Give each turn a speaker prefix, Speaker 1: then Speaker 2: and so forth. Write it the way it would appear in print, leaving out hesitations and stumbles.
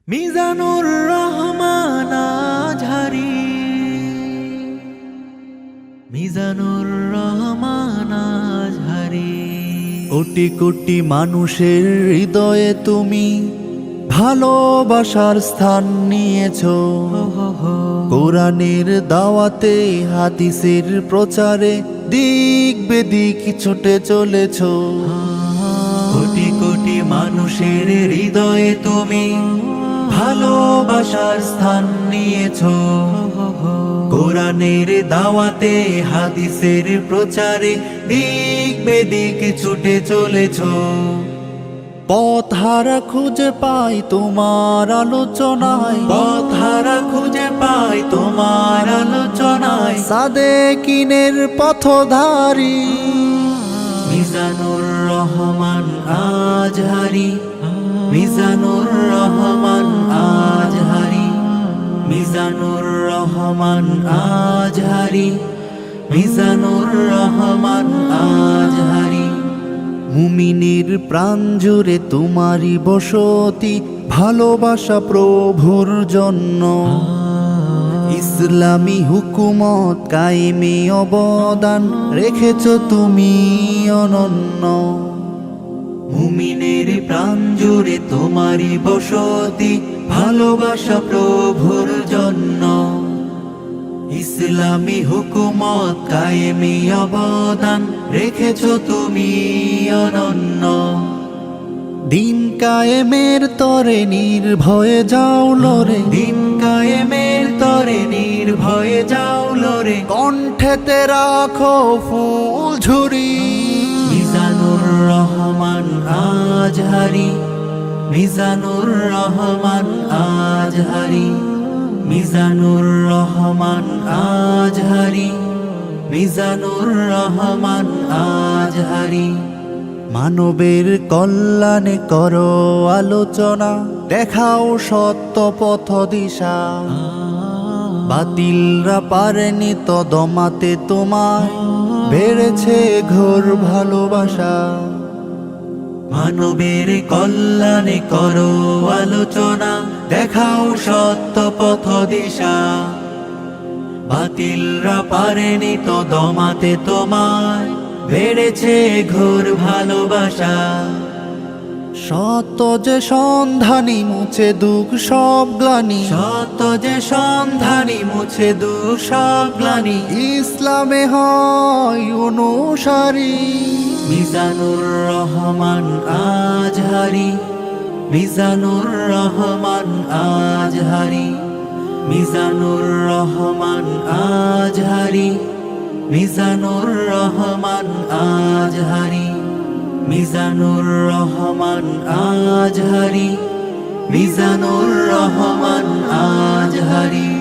Speaker 1: মিজানুর রহমান আজহারী, মিজানুর রহমান আজহারী।
Speaker 2: কোটি কোটি মানুষের হৃদয়ে তুমি ভালোবাসার স্থান নিয়েছো। কোরআনের দাওয়াতে হাদিসের প্রচারে দিক বেদিক ছুটে চলেছো।
Speaker 1: কোটি কোটি মানুষের হৃদয়ে তুমি ভালোবাসার স্থান নিয়েছো। কোরআনের দাওয়াতে হাদিসের প্রচারে দিক বেদিক ছুটে চলেছো।
Speaker 2: পথহারা খুঁজে পাই তোমার আলোচনায়,
Speaker 1: পথহারা খুঁজে পাই তোমার আলোচনায়।
Speaker 2: সাদেকিনের পথধারী
Speaker 1: মিজানুর রহমান আজহারী, মিজানুর রহমান আজহারী, মিজানুর রহমান আজহারী, মিজানুর রহমান আজহারী।
Speaker 2: মুমিনের প্রাণ জুড়ে তোমারই বসতি, ভালোবাসা প্রভুর জন্য। ইসলামী হুকুমত কায়েমে অবদান রেখেছ তুমি অনন্য।
Speaker 1: মুমিনের প্রাণ জুড়ে তোমারই বসতি, ভালোবাসা প্রভুর জন্য। ইসলামী হুকুমত কায়েমে অবদান রেখেছ তুমি অনন্য।
Speaker 2: দিন কায়েমের তরে নির্ভয়ে যাও লরে,
Speaker 1: দিন কায়েমের তরে নির্ভয়ে যাও লরে।
Speaker 2: কণ্ঠেতে রাখো ফুল ঝুরি।
Speaker 1: মিজানুর রহমান আজহারী, মিজানুর রহমান আজহারী, মিজানুর রহমান আজহারী, মিজানুর রহমান আজহারী।
Speaker 2: মানবের কল্যাণে করো আলোচনা, দেখাও সত্য পথ দিশা। বাতিলরা পারেনি তো দমাতে তোমায়, বেড়েছে ঘোর ভালোবাসা।
Speaker 1: মানবের কল্যাণে করো আলোচনা, দেখাও সত্য পথ দিশা। বাতিলরা পারেনি তো দমাতে তোমায়, বেড়েছে ঘোর ভালোবাসা।
Speaker 2: সত্য যে সন্ধানী মুছে দুঃখ সব গ্লানি,
Speaker 1: সত্য যে সন্ধানী মুছে দুঃখ সব গ্লানি।
Speaker 2: ইসলামে হয় অনুসারী।
Speaker 1: মিজানুর রহমান আজহারী, মিজানুর রহমান আজহারী, মিজানুর রহমান আজহারী, মিজানুর রহমান আজহারী, মিজানুর রহমান আজহারী, মিজানুর রহমান আজহারী।